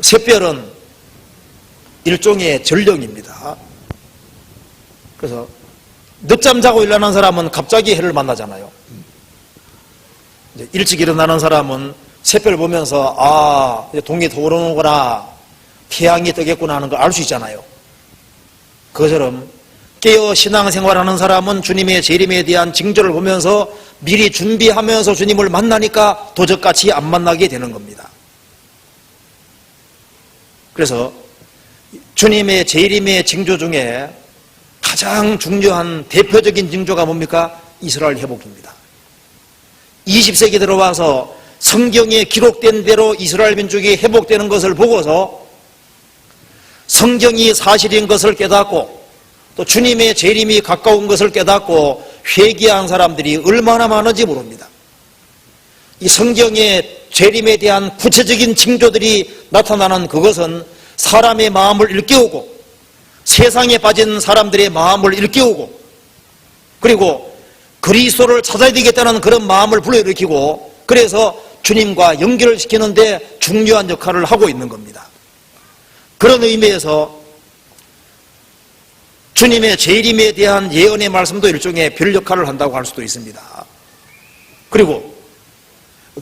샛별은 일종의 전령입니다. 그래서 늦잠 자고 일어나는 사람은 갑자기 해를 만나잖아요. 이제 일찍 일어나는 사람은 샛별 보면서 이제 동이 돌아오는구나, 태양이 뜨겠구나 하는 걸 알 수 있잖아요. 그것처럼 깨어 신앙생활하는 사람은 주님의 재림에 대한 징조를 보면서 미리 준비하면서 주님을 만나니까 도적같이 안 만나게 되는 겁니다. 그래서 주님의 재림의 징조 중에 가장 중요한 대표적인 징조가 뭡니까? 이스라엘 회복입니다. 20세기 들어와서 성경에 기록된 대로 이스라엘 민족이 회복되는 것을 보고서 성경이 사실인 것을 깨닫고 또 주님의 재림이 가까운 것을 깨닫고 회개한 사람들이 얼마나 많은지 모릅니다. 이 성경의 재림에 대한 구체적인 징조들이 나타나는 그것은 사람의 마음을 일깨우고 세상에 빠진 사람들의 마음을 일깨우고 그리고 그리스도를 찾아야 되겠다는 그런 마음을 불러일으키고 그래서 주님과 연결을 시키는데 중요한 역할을 하고 있는 겁니다. 그런 의미에서 주님의 재림에 대한 예언의 말씀도 일종의 별 역할을 한다고 할 수도 있습니다. 그리고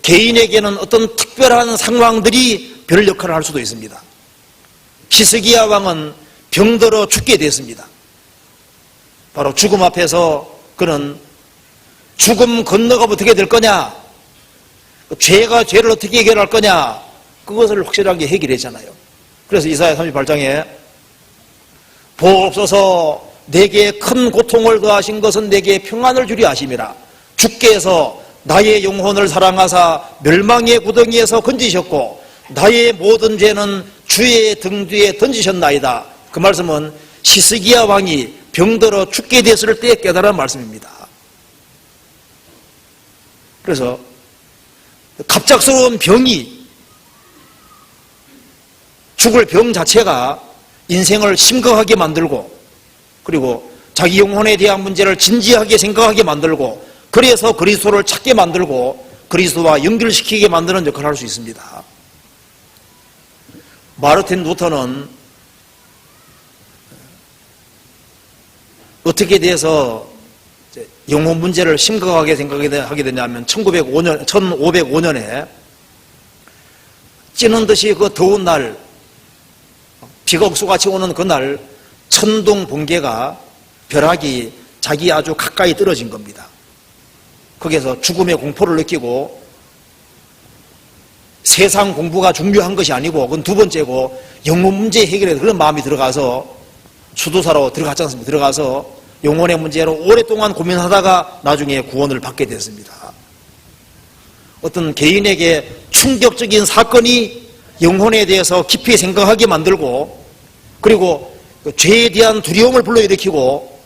개인에게는 어떤 특별한 상황들이 별 역할을 할 수도 있습니다. 히스기야 왕은 병들어 죽게 됐습니다. 바로 죽음 앞에서 그는 죽음 건너가 어떻게 될 거냐, 죄가 죄를 어떻게 해결할 거냐, 그것을 확실하게 해결했잖아요. 그래서 이사야 38장에 보옵소서 내게 큰 고통을 더하신 것은 내게 평안을 주려 하심이라. 주께서 나의 영혼을 사랑하사 멸망의 구덩이에서 건지셨고 나의 모든 죄는 주의 등 뒤에 던지셨나이다. 그 말씀은 히스기야 왕이 병들어 죽게 됐을 때 깨달은 말씀입니다. 그래서 갑작스러운 병이, 죽을 병 자체가 인생을 심각하게 만들고 그리고 자기 영혼에 대한 문제를 진지하게 생각하게 만들고 그래서 그리스도를 찾게 만들고 그리스도와 연결시키게 만드는 역할을 할 수 있습니다. 마르틴 루터는 어떻게 돼서 영혼 문제를 심각하게 생각하게 되냐면 1505년에 찌는 듯이 그 더운 날, 비가 억수같이 오는 그날 천둥 번개가 벼락이 자기 아주 가까이 떨어진 겁니다. 거기에서 죽음의 공포를 느끼고 세상 공부가 중요한 것이 아니고 그건 두 번째고 영혼 문제 해결에 그런 마음이 들어가서 수도사로 들어갔지 않습니까? 들어가서 영혼의 문제로 오랫동안 고민하다가 나중에 구원을 받게 됐습니다. 어떤 개인에게 충격적인 사건이 영혼에 대해서 깊이 생각하게 만들고 그리고 죄에 대한 두려움을 불러일으키고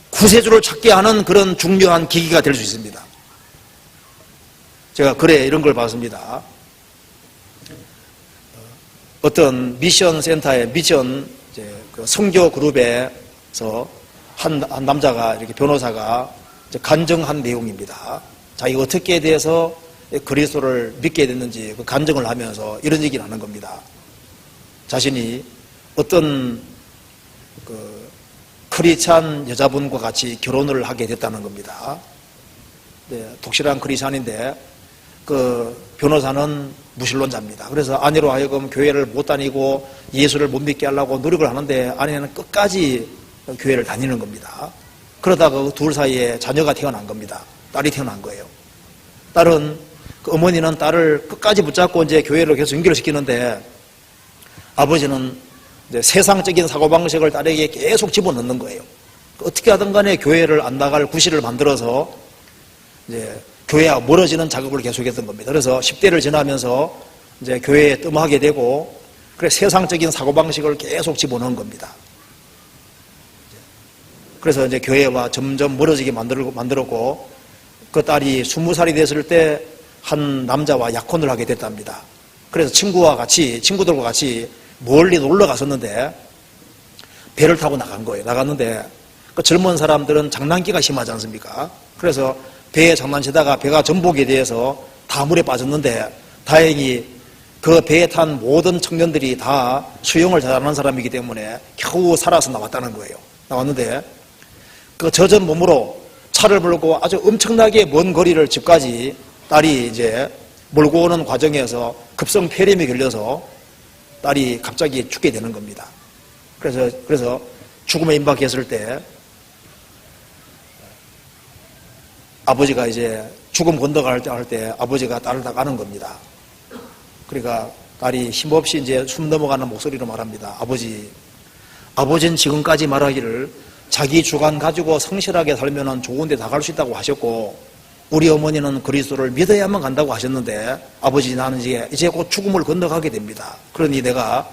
구세주를 찾게 하는 그런 중요한 계기가 될 수 있습니다. 제가 글에 이런 걸 봤습니다. 어떤 미션 센터의 미션 선교 그룹에서 한 남자가 이렇게 변호사가 간증한 내용입니다. 자기가 어떻게 대해서 그리스도를 믿게 됐는지 그 간증을 하면서 이런 얘기를 하는 겁니다. 자신이 어떤 크리스찬 여자분과 같이 결혼을 하게 됐다는 겁니다. 네, 독실한 크리스찬인데 그 변호사는 무신론자입니다. 그래서 아내로 하여금 교회를 못 다니고 예수를 못 믿게 하려고 노력을 하는데 아내는 끝까지 교회를 다니는 겁니다. 그러다가 그 둘 사이에 자녀가 태어난 겁니다. 딸이 태어난 거예요. 딸은 그 어머니는 딸을 끝까지 붙잡고 이제 교회를 계속 연결시키는데 아버지는 이제 세상적인 사고방식을 딸에게 계속 집어넣는 거예요. 어떻게 하든 간에 교회를 안 나갈 구실을 만들어서 이제 교회와 멀어지는 작업을 계속했던 겁니다. 그래서 10대를 지나면서 이제 교회에 뜸하게 되고 그래 세상적인 사고방식을 계속 집어넣은 겁니다. 그래서 이제 교회와 점점 멀어지게 만들었고 그 딸이 20살이 됐을 때 한 남자와 약혼을 하게 됐답니다. 그래서 친구들과 같이 멀리 놀러 갔었는데 배를 타고 나간 거예요. 나갔는데 그 젊은 사람들은 장난기가 심하지 않습니까? 그래서 배에 장난치다가 배가 전복에 대해서 다 물에 빠졌는데 다행히 그 배에 탄 모든 청년들이 다 수영을 잘하는 사람이기 때문에 겨우 살아서 나왔다는 거예요. 나왔는데 그 젖은 몸으로 차를 몰고 아주 엄청나게 먼 거리를 집까지 딸이 이제 몰고 오는 과정에서 급성 폐렴이 걸려서 딸이 갑자기 죽게 되는 겁니다. 그래서 죽음에 임박했을 때 아버지가 이제 죽음 건너갈 때 아버지가 딸을 다 가는 겁니다. 그러니까 딸이 힘없이 이제 숨 넘어가는 목소리로 말합니다. 아버지는 지금까지 말하기를 자기 주관 가지고 성실하게 살면은 좋은 데 다 갈 수 있다고 하셨고, 우리 어머니는 그리스도를 믿어야만 간다고 하셨는데, 아버지 나는 이제 곧 죽음을 건너가게 됩니다. 그러니 내가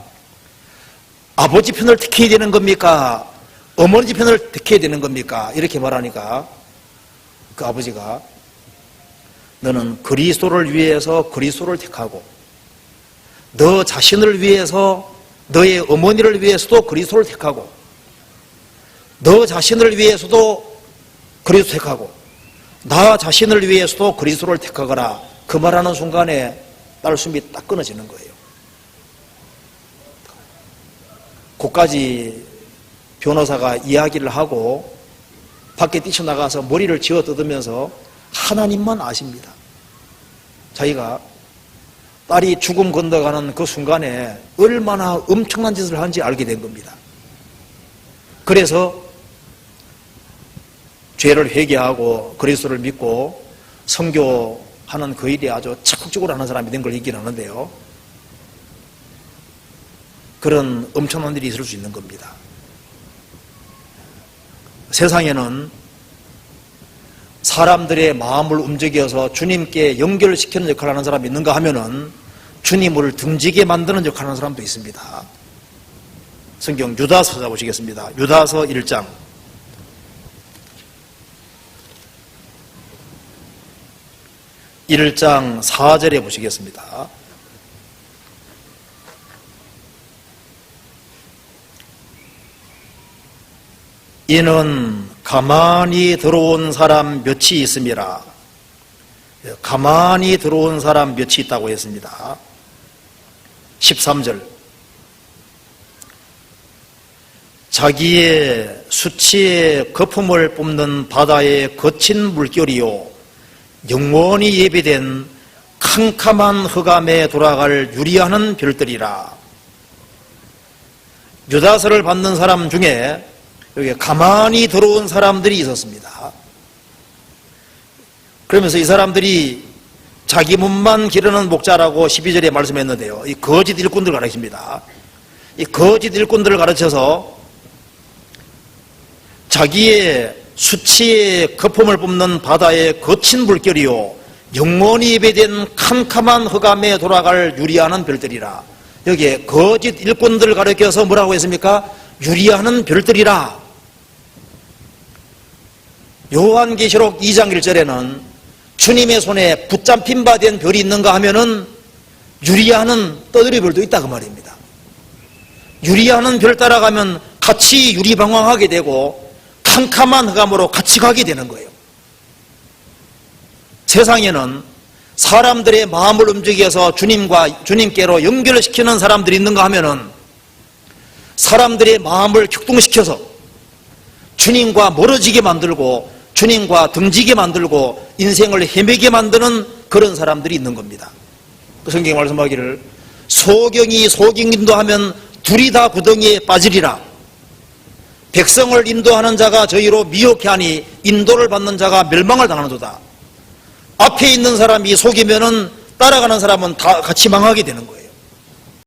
아버지 편을 택해야 되는 겁니까? 어머니 편을 택해야 되는 겁니까? 이렇게 말하니까 그 아버지가 너는 그리스도를 위해서 그리스도를 택하고, 너 자신을 위해서 너의 어머니를 위해서도 그리스도를 택하고, 너 자신을 위해서도 그리스도 택하고, 나 자신을 위해서도 그리스도를 택하거라. 그 말하는 순간에 딸 숨이 딱 끊어지는 거예요. 그까지 변호사가 이야기를 하고 밖에 뛰쳐나가서 머리를 쥐어 뜯으면서 하나님만 아십니다. 자기가 딸이 죽음 건너가는 그 순간에 얼마나 엄청난 짓을 하는지 알게 된 겁니다. 그래서 죄를 회개하고 그리스도를 믿고 선교하는 그 일이 아주 적극적으로 하는 사람이 된 걸 얘기는 하는데요. 그런 엄청난 일이 있을 수 있는 겁니다. 세상에는 사람들의 마음을 움직여서 주님께 연결시키는 역할을 하는 사람이 있는가 하면은 주님을 등지게 만드는 역할을 하는 사람도 있습니다. 성경 유다서 찾아보시겠습니다. 유다서 1장 1장 4절에 보시겠습니다. 이는 가만히 들어온 사람 몇이 있음이라. 가만히 들어온 사람 몇이 있다고 했습니다. 13절. 자기의 수치의 거품을 뿜는 바다의 거친 물결이요 영원히 예비된 캄캄한 흑암에 돌아갈 유리하는 별들이라. 유다서를 받는 사람 중에 여기 가만히 들어온 사람들이 있었습니다. 그러면서 이 사람들이 자기 몸만 기르는 목자라고 12절에 말씀했는데요. 이 거짓 일꾼들 가르칩니다. 이 거짓 일꾼들을 가르쳐서 자기의 수치의 거품을 뿜는 바다의 거친 물결이요 영원히 예배된 캄캄한 흑암에 돌아갈 유리하는 별들이라. 여기에 거짓 일꾼들을 가르쳐서 뭐라고 했습니까? 유리하는 별들이라. 요한계시록 2장 1절에는 주님의 손에 붙잡힌 바 된 별이 있는가 하면은 유리하는 떠들이 별도 있다 그 말입니다. 유리하는 별 따라가면 같이 유리방황하게 되고 캄캄한 흑암으로 같이 가게 되는 거예요. 세상에는 사람들의 마음을 움직여서 주님께로 연결시키는 사람들이 있는가 하면은 사람들의 마음을 격동시켜서 주님과 멀어지게 만들고 주님과 등지게 만들고 인생을 헤매게 만드는 그런 사람들이 있는 겁니다. 그 성경에 말씀하기를 소경이 소경 인도하면 둘이 다 구덩이에 빠지리라. 백성을 인도하는 자가 저희로 미혹해 하니 인도를 받는 자가 멸망을 당하는도다. 앞에 있는 사람이 속이면은 따라가는 사람은 다 같이 망하게 되는 거예요.